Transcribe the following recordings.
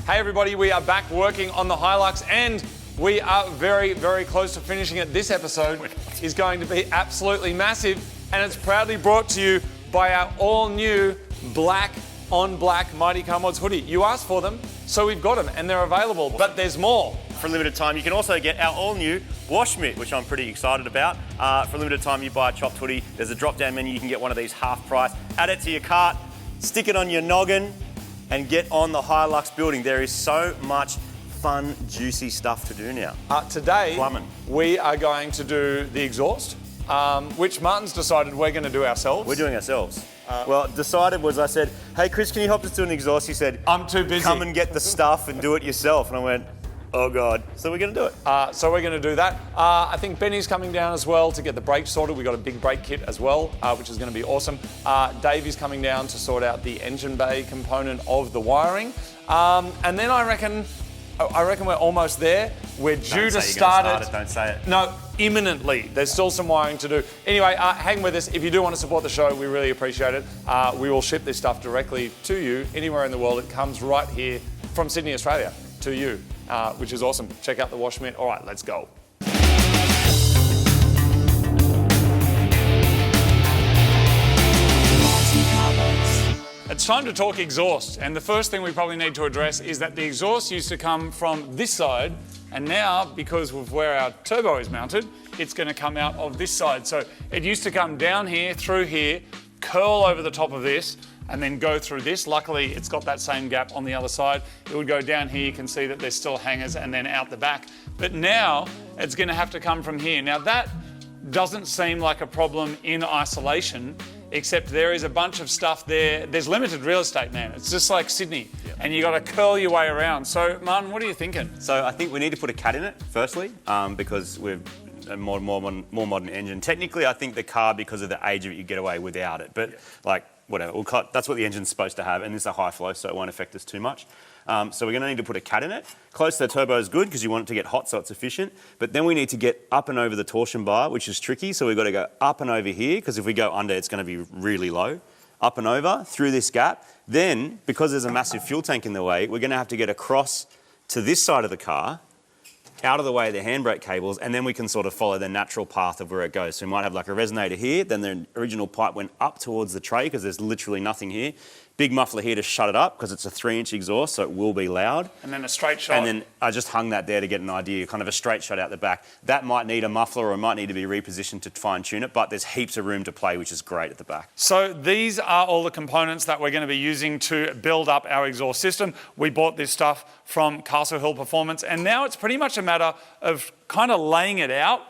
Hey everybody, we are back working on the Hilux and we are very, very close to finishing it. This episode is going to be absolutely massive and it's proudly brought to you by our all-new black on black Mighty Car Mods hoodie. You asked for them, so we've got them and they're available, but there's more. For a limited time, you can also get our all-new wash mitt, which I'm pretty excited about. For a limited time, you buy a chopped hoodie, there's a drop-down menu, you can get one of these half price, add it to your cart, stick it on your noggin, and get on the Hilux building. There is so much fun, juicy stuff to do now. Today, we are going to do the exhaust, which Martin's decided we're going to do ourselves. We're doing ourselves. Well, decided was I said, hey Chris, can you help us do an exhaust? He said, I'm too busy. Come and get the stuff and do it yourself. And I went, oh God. So we're going to do it. So we're going to do that. I think Benny's coming down as well to get the brakes sorted. We've got a big brake kit as well, which is going to be awesome. Dave is coming down to sort out the engine bay component of the wiring. And then I reckon we're almost there. We're due to start it. Don't say it. No, imminently. There's still some wiring to do. Anyway, hang with us. If you do want to support the show, we really appreciate it. We will ship this stuff directly to you anywhere in the world. It comes right here from Sydney, Australia to you, which is awesome. Check out the wash mitt. All right, let's go. It's time to talk exhaust, and the first thing we probably need to address is that the exhaust used to come from this side, and now, because of where our turbo is mounted, it's going to come out of this side. So it used to come down here, through here, curl over the top of this, and then go through this. Luckily, it's got that same gap on the other side. It would go down here, you can see that there's still hangers, and then out the back. But now, it's going to have to come from here. Now that doesn't seem like a problem in isolation, except there is a bunch of stuff there. There's limited real estate, man. It's just like Sydney, and you got to curl your way around. So, Martin, what are you thinking? So I think we need to put a cat in it, firstly, because we're a more modern engine. Technically, I think the car, because of the age of it, you get away without it. But like, whatever, that's what the engine's supposed to have, and this is a high flow, so it won't affect us too much. So we're going to need to put a cat in it. Close to the turbo is good because you want it to get hot so it's efficient. But then we need to get up and over the torsion bar, which is tricky. So we've got to go up and over here because if we go under, it's going to be really low. Up and over through this gap. Then, because there's a massive fuel tank in the way, we're going to have to get across to this side of the car, out of the way of the handbrake cables, and then we can sort of follow the natural path of where it goes. So we might have like a resonator here, then the original pipe went up towards the tray because there's literally nothing here. Big muffler here to shut it up because it's a 3-inch exhaust, so it will be loud. And then a straight shot. And then I just hung that there to get an idea, kind of a straight shot out the back. That might need a muffler or it might need to be repositioned to fine tune it, but there's heaps of room to play, which is great at the back. So these are all the components that we're going to be using to build up our exhaust system. We bought this stuff from Castle Hill Performance, and now it's pretty much a matter of kind of laying it out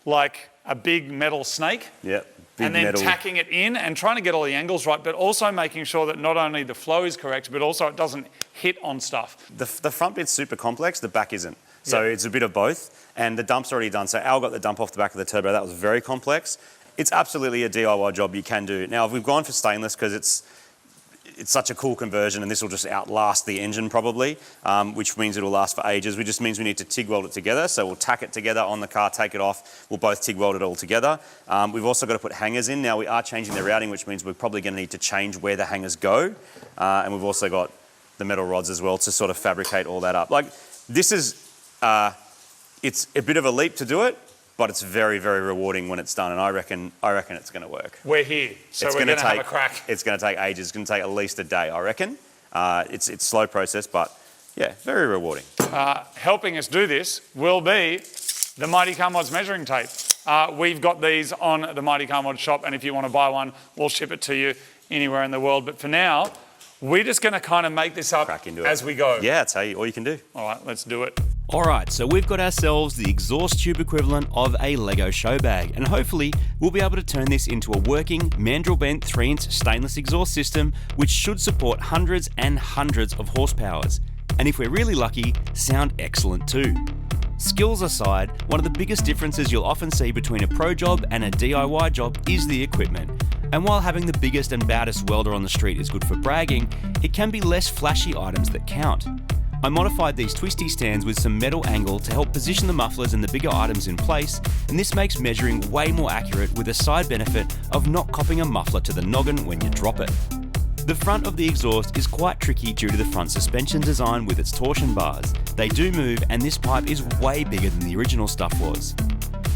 like a big metal snake. Yep. And then tacking it in and trying to get all the angles right, but also making sure that not only the flow is correct, but also it doesn't hit on stuff. The front bit's super complex, the back isn't. So it's a bit of both, and the dump's already done. So Al got the dump off the back of the turbo. That was very complex. It's absolutely a DIY job you can do. Now, we've gone for stainless because it's such a cool conversion, and this will just outlast the engine probably, which means it'll last for ages. Which just means we need to TIG weld it together. So we'll tack it together on the car, take it off. We'll both TIG weld it all together. We've also got to put hangers in. Now we are changing the routing, which means we're probably going to need to change where the hangers go. And we've also got the metal rods as well to sort of fabricate all that up. Like this is, it's a bit of a leap to do it, but it's very, very rewarding when it's done, and I reckon it's going to work. We're here, so we're going to have a crack. It's going to take ages. It's going to take at least a day, I reckon. It's a slow process, but yeah, very rewarding. Helping us do this will be the Mighty Car Mods measuring tape. We've got these on the Mighty Car Mods shop, and if you want to buy one, we'll ship it to you anywhere in the world. But for now, we're just going to kind of make this up as we go. Yeah, that's all you can do. All right, let's do it. Alright, so we've got ourselves the exhaust tube equivalent of a Lego show bag, and hopefully we'll be able to turn this into a working mandrel bent 3-inch stainless exhaust system which should support hundreds and hundreds of horsepowers, and if we're really lucky, sound excellent too. Skills aside, one of the biggest differences you'll often see between a pro job and a DIY job is the equipment. And while having the biggest and baddest welder on the street is good for bragging, it can be less flashy items that count. I modified these twisty stands with some metal angle to help position the mufflers and the bigger items in place, and this makes measuring way more accurate with a side benefit of not copping a muffler to the noggin when you drop it. The front of the exhaust is quite tricky due to the front suspension design with its torsion bars. They do move, and this pipe is way bigger than the original stuff was.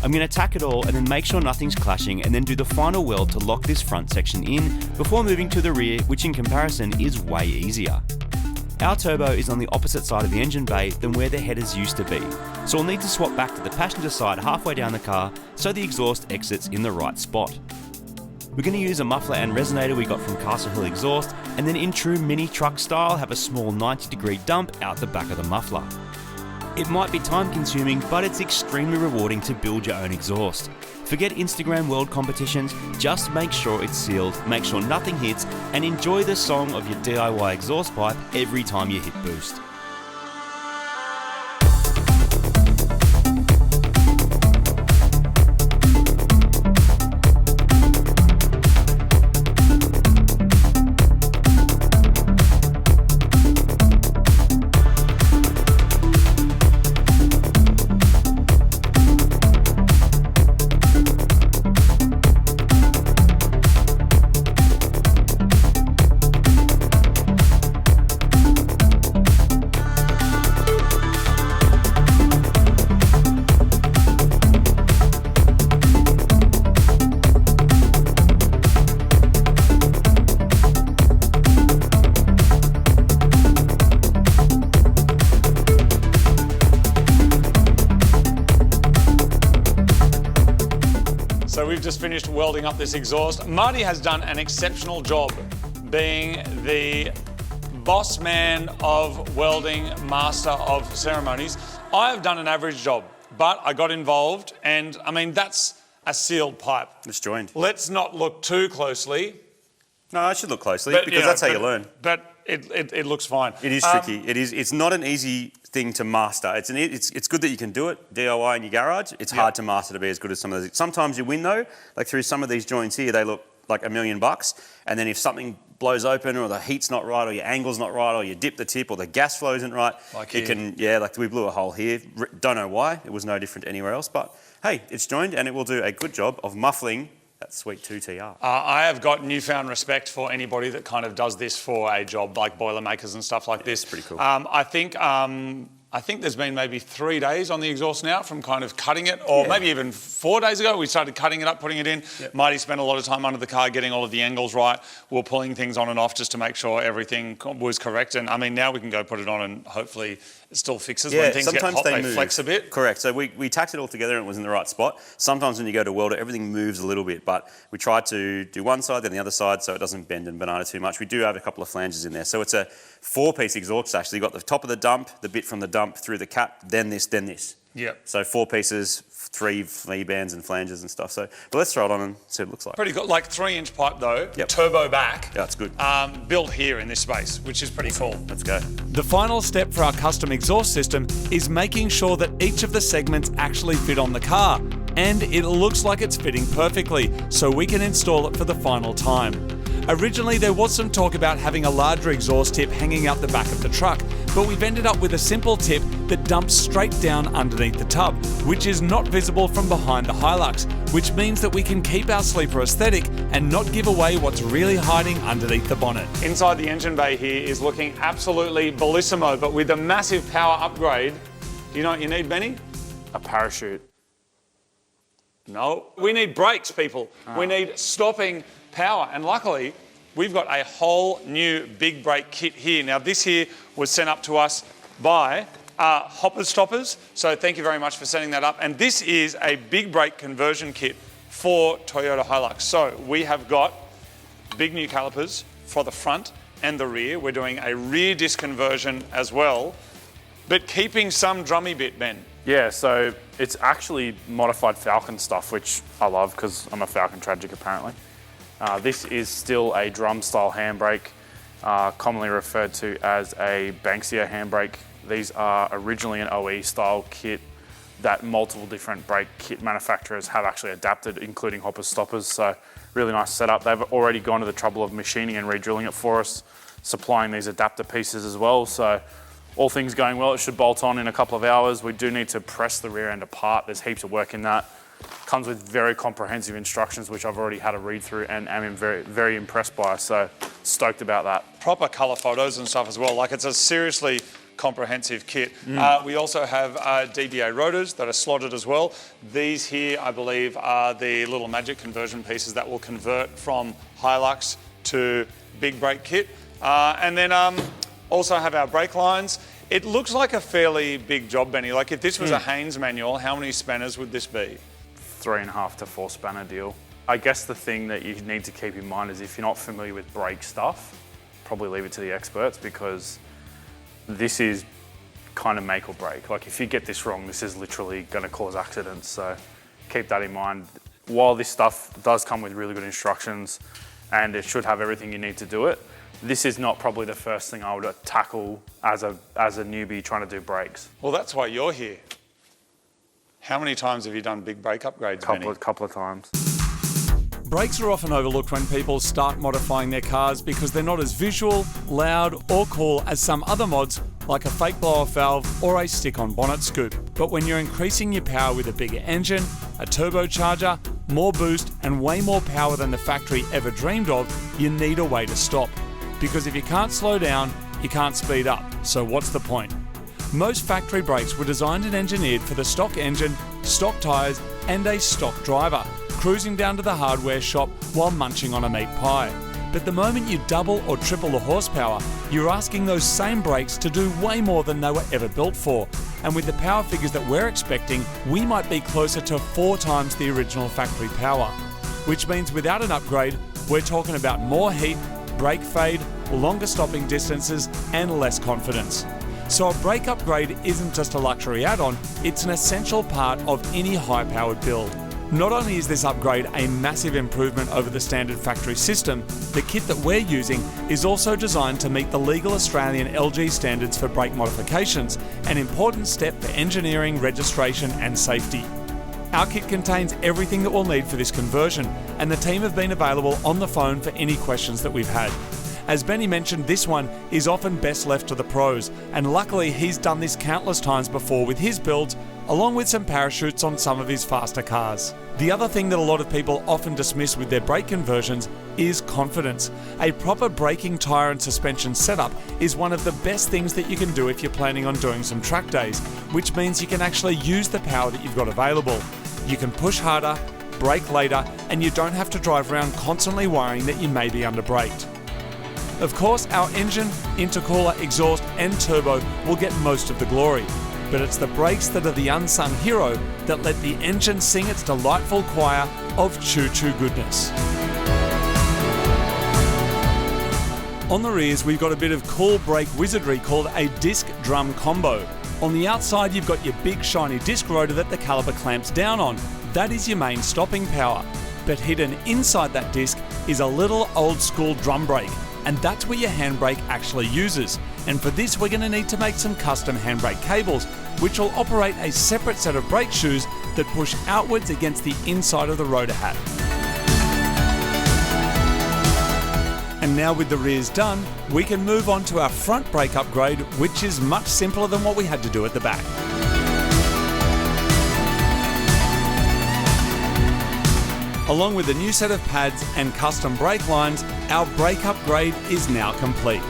I'm going to tack it all and then make sure nothing's clashing, and then do the final weld to lock this front section in before moving to the rear, which in comparison is way easier. Our turbo is on the opposite side of the engine bay than where the headers used to be, so we'll need to swap back to the passenger side halfway down the car so the exhaust exits in the right spot. We're going to use a muffler and resonator we got from Castle Hill Exhaust, and then in true mini truck style have a small 90-degree dump out the back of the muffler. It might be time consuming, but it's extremely rewarding to build your own exhaust. Forget Instagram world competitions, just make sure it's sealed, make sure nothing hits, and enjoy the song of your DIY exhaust pipe every time you hit boost. So we've just finished welding up this exhaust. Marty has done an exceptional job being the boss man of welding, master of ceremonies. I have done an average job, but I got involved, and I mean, that's a sealed pipe. It's joined. Let's not look too closely. No, I should look closely because that's how you learn. But it looks fine. It is tricky. It's not an easy thing to master. It's good that you can do it, DIY in your garage. It's hard to master to be as good as some of those. Sometimes you win though, like through some of these joints here, they look like $1 million. And then if something blows open or the heat's not right or your angle's not right or you dip the tip or the gas flow isn't right, like it can, like we blew a hole here. Don't know why. It was no different anywhere else, but hey, it's joined and it will do a good job of muffling that sweet 2TR. I have got newfound respect for anybody that kind of does this for a job, like Boilermakers and stuff like this. It's pretty cool. I think there's been maybe 3 days on the exhaust now from kind of cutting it, or maybe even 4 days ago we started cutting it up, putting it in. Yep. Marty spent a lot of time under the car getting all of the angles right. We're pulling things on and off just to make sure everything was correct. And I mean, now we can go put it on and hopefully it still fixes. When things get hot, they flex a bit. Correct. So we tacked it all together and it was in the right spot. Sometimes when you go to weld it, everything moves a little bit, but we try to do one side, then the other side, so it doesn't bend and banana too much. We do have a couple of flanges in there. So it's a 4-piece exhaust actually. You've got the top of the dump, the bit from the dump through the cap, then this, then this. Yep. So 4 pieces, 3 flea bands and flanges and stuff. But let's throw it on and see what it looks like. Pretty good, like 3-inch pipe though, turbo back. Yeah, that's good. Built here in this space, which is pretty cool. Let's go. The final step for our custom exhaust system is making sure that each of the segments actually fit on the car. And it looks like it's fitting perfectly, so we can install it for the final time. Originally, there was some talk about having a larger exhaust tip hanging out the back of the truck, but we've ended up with a simple tip that dumps straight down underneath the tub, which is not visible from behind the Hilux, which means that we can keep our sleeper aesthetic and not give away what's really hiding underneath the bonnet. Inside the engine bay here is looking absolutely bellissimo, but with a massive power upgrade. Do you know what you need, Benny? A parachute. No, we need brakes, people. We need stopping power, and luckily we've got a whole new big brake kit here. Now this here was sent up to us by Hopper Stoppers, so thank you very much for sending that up. And this is a big brake conversion kit for Toyota Hilux. So we have got big new calipers for the front and the rear. We're doing a rear disc conversion as well, but keeping some drummy bit, Ben. Yeah, so it's actually modified Falcon stuff, which I love because I'm a Falcon tragic apparently. This is still a drum-style handbrake, commonly referred to as a Banksia handbrake. These are originally an OE-style kit that multiple different brake kit manufacturers have actually adapted, including Hopper Stoppers. So really nice setup. They've already gone to the trouble of machining and re-drilling it for us, supplying these adapter pieces as well. So all things going well, it should bolt on in a couple of hours. We do need to press the rear end apart. There's heaps of work in that. Comes with very comprehensive instructions, which I've already had a read through and am very, very impressed by. So stoked about that. Proper colour photos and stuff as well. Like, it's a seriously comprehensive kit. We also have DBA rotors that are slotted as well. These here, I believe, are the little magic conversion pieces that will convert from Hilux to big brake kit. And then also have our brake lines. It looks like a fairly big job, Benny. Like, if this was a Haynes manual, how many spanners would this be? 3.5 to 4 spanner deal. I guess the thing that you need to keep in mind is if you're not familiar with brake stuff, probably leave it to the experts, because this is kind of make or break. Like, if you get this wrong, this is literally going to cause accidents. So keep that in mind. While this stuff does come with really good instructions and it should have everything you need to do it, this is not probably the first thing I would tackle as a newbie trying to do brakes. Well, that's why you're here. How many times have you done big brake upgrades, Benny? Couple of times. Brakes are often overlooked when people start modifying their cars because they're not as visual, loud or cool as some other mods like a fake blow-off valve or a stick-on bonnet scoop. But when you're increasing your power with a bigger engine, a turbocharger, more boost and way more power than the factory ever dreamed of, you need a way to stop. Because if you can't slow down, you can't speed up. So what's the point? Most factory brakes were designed and engineered for the stock engine, stock tyres and a stock driver, cruising down to the hardware shop while munching on a meat pie. But the moment you double or triple the horsepower, you're asking those same brakes to do way more than they were ever built for. And with the power figures that we're expecting, we might be closer to 4 times the original factory power. Which means without an upgrade, we're talking about more heat, brake fade, longer stopping distances and less confidence. So a brake upgrade isn't just a luxury add-on, it's an essential part of any high-powered build. Not only is this upgrade a massive improvement over the standard factory system, the kit that we're using is also designed to meet the legal Australian LG standards for brake modifications, an important step for engineering, registration and safety. Our kit contains everything that we'll need for this conversion, and the team have been available on the phone for any questions that we've had. As Benny mentioned, this one is often best left to the pros, and luckily he's done this countless times before with his builds, along with some parachutes on some of his faster cars. The other thing that a lot of people often dismiss with their brake conversions is confidence. A proper braking, tyre and suspension setup is one of the best things that you can do if you're planning on doing some track days, which means you can actually use the power that you've got available. You can push harder, brake later, and you don't have to drive around constantly worrying that you may be under-braked. Of course, our engine, intercooler, exhaust and turbo will get most of the glory, but it's the brakes that are the unsung hero that let the engine sing its delightful choir of choo-choo goodness. On the rears, we've got a bit of cool brake wizardry called a disc drum combo. On the outside, you've got your big shiny disc rotor that the caliper clamps down on. That is your main stopping power. But hidden inside that disc is a little old school drum brake, and that's where your handbrake actually uses. And for this, we're going to need to make some custom handbrake cables, which will operate a separate set of brake shoes that push outwards against the inside of the rotor hat. And now with the rears done, we can move on to our front brake upgrade, which is much simpler than what we had to do at the back. Along with a new set of pads and custom brake lines, our brake upgrade is now complete.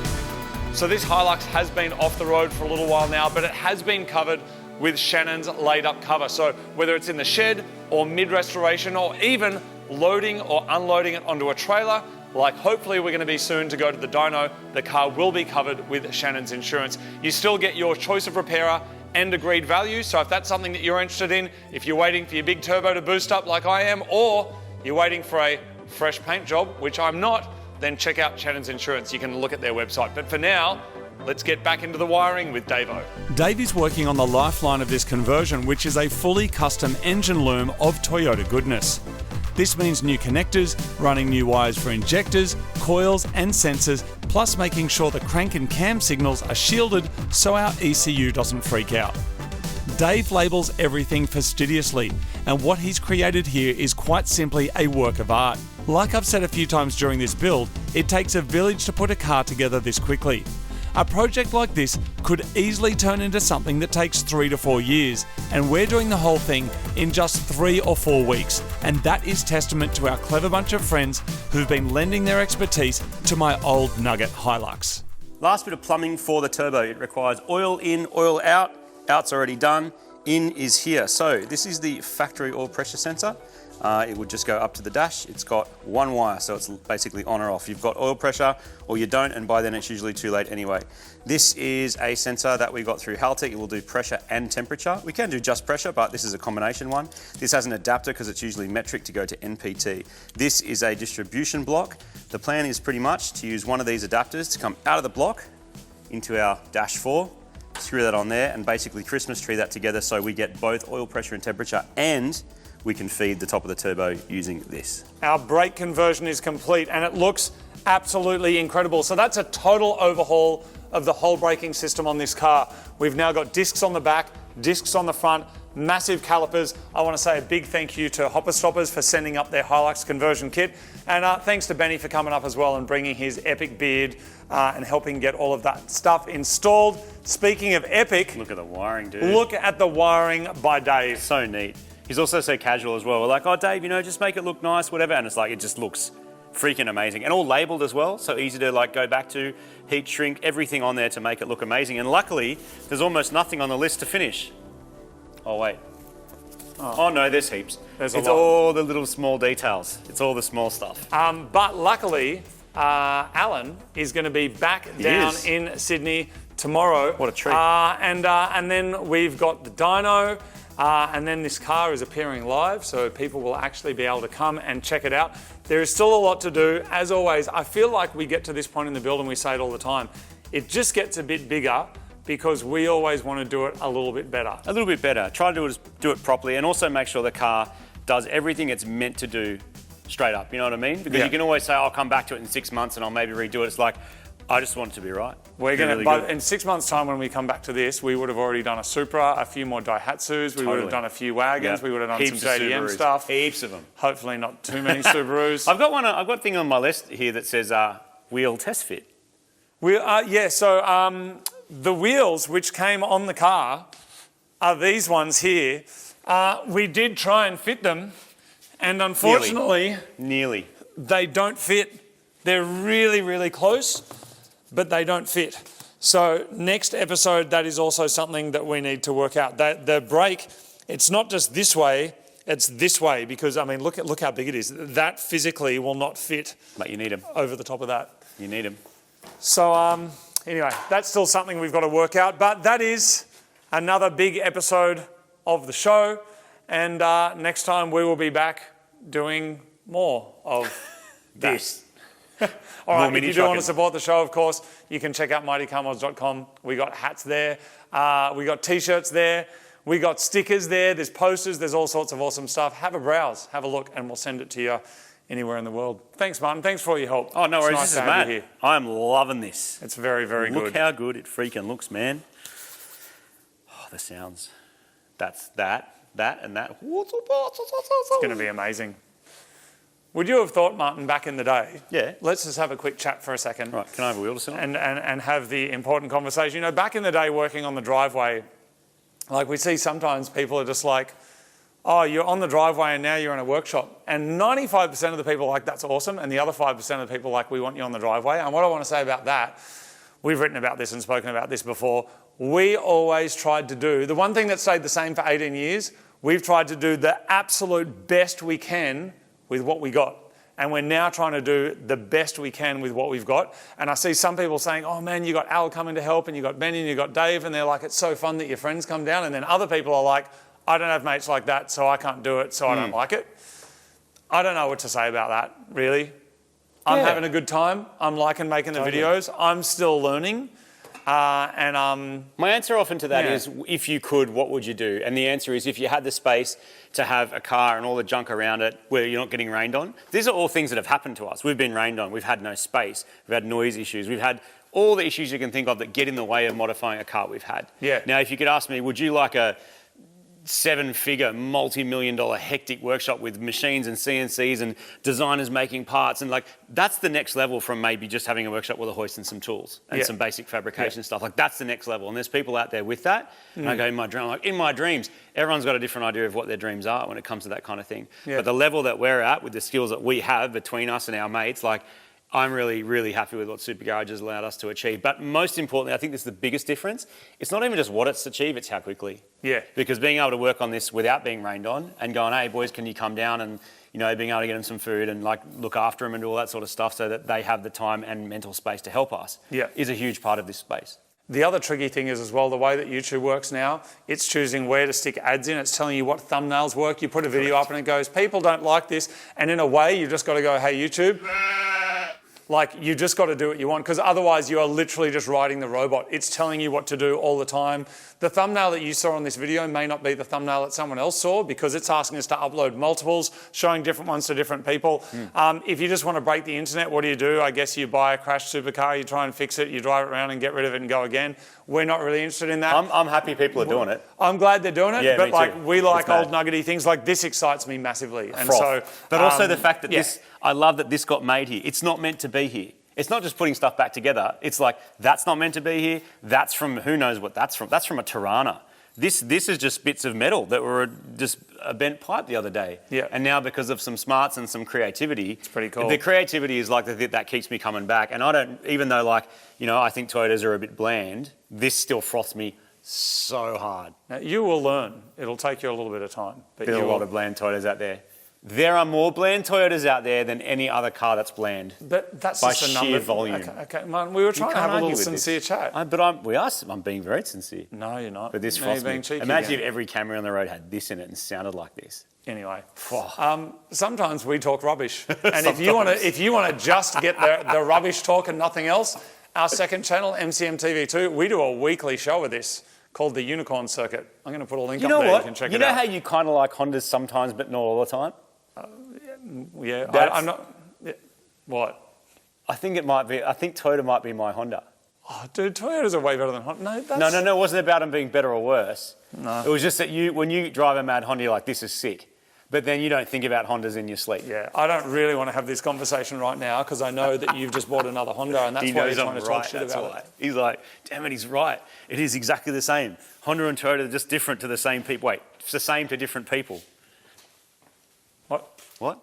So this Hilux has been off the road for a little while now, but it has been covered with Shannon's laid up cover. So whether it's in the shed or mid-restoration or even loading or unloading it onto a trailer, like hopefully we're going to be soon to go to the dyno, the car will be covered with Shannon's insurance. You still get your choice of repairer and agreed value. So if that's something that you're interested in, if you're waiting for your big turbo to boost up like I am, or you're waiting for a fresh paint job, which I'm not, then check out Shannon's Insurance. You can look at their website. But for now, let's get back into the wiring with Davo. Dave is working on the lifeline of this conversion, which is a fully custom engine loom of Toyota goodness. This means new connectors, running new wires for injectors, coils and sensors, plus making sure the crank and cam signals are shielded so our ECU doesn't freak out. Dave labels everything fastidiously, and what he's created here is quite simply a work of art. Like I've said a few times during this build, it takes a village to put a car together this quickly. A project like this could easily turn into something that takes 3 to 4 years, and we're doing the whole thing in just 3 or 4 weeks, and that is testament to our clever bunch of friends who've been lending their expertise to my old Nugget Hilux. Last bit of plumbing for the turbo. It requires oil in, oil out. Out's already done. In is here. So this is the factory oil pressure sensor. It would just go up to the dash. It's got one wire, so it's basically on or off. You've got oil pressure or you don't, and by then it's usually too late anyway. This is a sensor that we got through Haltech. It will do pressure and temperature. We can do just pressure, but this is a combination one. This has an adapter because it's usually metric to go to NPT. This is a distribution block. The plan is pretty much to use one of these adapters to come out of the block into our dash 4, screw that on there, and basically Christmas tree that together so we get both oil pressure and temperature, and we can feed the top of the turbo using this. Our brake conversion is complete and it looks absolutely incredible. So that's a total overhaul of the whole braking system on this car. We've now got discs on the back, discs on the front, massive calipers. I want to say a big thank you to Hopper Stoppers for sending up their Hilux conversion kit. And thanks to Benny for coming up as well and bringing his epic beard and helping get all of that stuff installed. Speaking of epic, Look at the wiring, dude. look at the wiring by Dave. So neat. He's also so casual as well. We're like, oh, Dave, you know, just make it look nice, whatever. And it's like, it just looks freaking amazing. And all labeled as well, so easy to like go back to, heat shrink, everything on there to make it look amazing. And luckily, there's almost nothing on the list to finish. Oh, wait. Oh no, there's heaps. There's a it's lot. all the little small details. It's all the small stuff. But luckily, Alan is going to be back down is. in Sydney tomorrow. What a treat. And then we've got the dyno. And then this car is appearing live, so people will actually be able to come and check it out. There is still a lot to do. As always, I feel like we get to this point in the build and we say it all the time. It just gets a bit bigger because we always want to do it a little bit better. A little bit better. Try to do it properly, and also make sure the car does everything it's meant to do straight up. You know what I mean? Because Yeah. you can always say, I'll come back to it in 6 months and I'll maybe redo it. It's like, I just want it to be right. We're going Really to, good. in 6 months' time, when we come back to this, we would have already done a Supra, a few more Daihatsus, we would have done a few wagons, Yeah. we would have done Heaps some of JDM Subarus. stuff. Heaps of them. Hopefully, not too many Subarus. I've got a thing on my list here that says wheel test fit. The wheels which came on the car are these ones here. We did try and fit them, and unfortunately, Nearly. they don't fit. They're really, really close, but they don't fit. So next episode, that is also something that we need to work out. The brake, it's not just this way, it's this way, because I mean, look how big it is. That physically will not fit But you need them. over the top of that. You need them. So anyway, that's still something we've got to work out, but that is another big episode of the show. And next time we will be back doing more of this. All right, if you do want to support the show, of course, you can check out mightycarmods.com. We got hats there. We got T-shirts there. We got stickers there. There's posters. There's all sorts of awesome stuff. Have a browse. Have a look, and we'll send it to you anywhere in the world. Thanks, Martin. Thanks for all your help. Oh, no It's worries. nice This to is have you mad. here. I am loving this. It's very, very good. Look how good it freaking looks, man. Oh, the sounds. That's that, and that. It's going to be amazing. Would you have thought, Martin, back in the day? Yeah. Let's just have a quick chat for a second. Right, can I have a wheel to sit on? And have the important conversation. You know, back in the day working on the driveway, like we see sometimes people are just like, oh, you're on the driveway and now you're in a workshop. And 95% of the people are like, that's awesome. And the other 5% of the people are like, we want you on the driveway. And what I want to say about that, we've written about this and spoken about this before. We always tried to do, the one thing that stayed the same for 18 years, we've tried to do the absolute best we can with what we got. And we're now trying to do the best we can with what we've got. And I see some people saying, oh man, you got Al coming to help, and you got Benny, and you got Dave, and they're like, it's so fun that your friends come down. And then other people are like, I don't have mates like that, so I can't do it, so I don't like it. I don't know what to say about that, really. I'm having a good time. I'm liking making the videos. I'm still learning. My answer often to that is, if you could, what would you do? And the answer is, if you had the space to have a car and all the junk around it where you're not getting rained on. These are all things that have happened to us. We've been rained on. We've had no space. We've had noise issues. We've had all the issues you can think of that get in the way of modifying a car we've had. Yeah. Now, if you could ask me, would you like a seven-figure, multi-million-dollar hectic workshop with machines and CNCs and designers making parts, and like that's the next level from maybe just having a workshop with a hoist and some tools and some basic fabrication stuff. Like that's the next level, and there's people out there with that. And I go in my dream, like in my dreams, everyone's got a different idea of what their dreams are when it comes to that kind of thing. But the level that we're at with the skills that we have between us and our mates, like I'm really, really happy with what Super Garage has allowed us to achieve. But most importantly, I think this is the biggest difference. It's not even just what it's achieved, it's how quickly. Yeah. Because being able to work on this without being rained on and going, hey, boys, can you come down and, you know, being able to get them some food and like look after them and do all that sort of stuff so that they have the time and mental space to help us is a huge part of this space. The other tricky thing is as well, the way that YouTube works now, it's choosing where to stick ads in. It's telling you what thumbnails work. You put a video up and it goes, people don't like this. And in a way, you've just got to go, hey, YouTube, like you just got to do what you want, because otherwise you are literally just riding the robot. It's telling you what to do all the time. The thumbnail that you saw on this video may not be the thumbnail that someone else saw, because it's asking us to upload multiples, showing different ones to different people. If you just want to break the internet, what do? I guess you buy a crashed supercar, you try and fix it, you drive it around and get rid of it and go again. We're not really interested in that. I'm happy people are doing it. I'm glad they're doing it, but me like too. we like It's old mad. nuggety things. Like this excites me massively. And Froth. so, but also the fact that this, I love that this got made here. It's not meant to be here. It's not just putting stuff back together. It's like, that's not meant to be here. That's from, who knows what that's from. That's from a Tirana. This is just bits of metal that were just a bent pipe the other day. Yeah. And now because of some smarts and some creativity. It's pretty cool. The creativity is like the thing that keeps me coming back. And I don't, even though like, you know, I think Toyotas are a bit bland, this still froths me so hard. now, you will learn. It'll take you a little bit of time. But There's you a lot will. of bland Toyotas out there. There are more bland Toyotas out there than any other car that's bland. But that's by just a sheer number. volume. Okay, man, we were trying to can't have a argue little with this. sincere chat. I'm being very sincere. No, you're not. But this Now you're frosts me. being cheeky Imagine again. if every Camry on the road had this in it and sounded like this. Anyway, Oh. sometimes we talk rubbish, and if you want to just get the rubbish talk and nothing else, our second channel, MCM TV2, we do a weekly show of this called the Unicorn Circuit. I'm going to put a link You up know there. what? You can check You it know out. how you kind of like Hondas sometimes, but not all the time? Yeah, That's- I'm not. Yeah, what? I think Toyota might be my Honda. Oh, dude, Toyotas are way better than Honda. No, that's... No, it wasn't about them being better or worse. No. It was just that when you drive a mad Honda, you're like, this is sick. But then you don't think about Hondas in your sleep. Yeah, I don't really want to have this conversation right now because I know that you've just bought another Honda, and that's He why knows you're trying I'm to right, talk shit that's about why. it. He's like, damn it, he's right. It is exactly the same. Honda and Toyota are just different to the same people. Wait, it's the same to different people. What? What?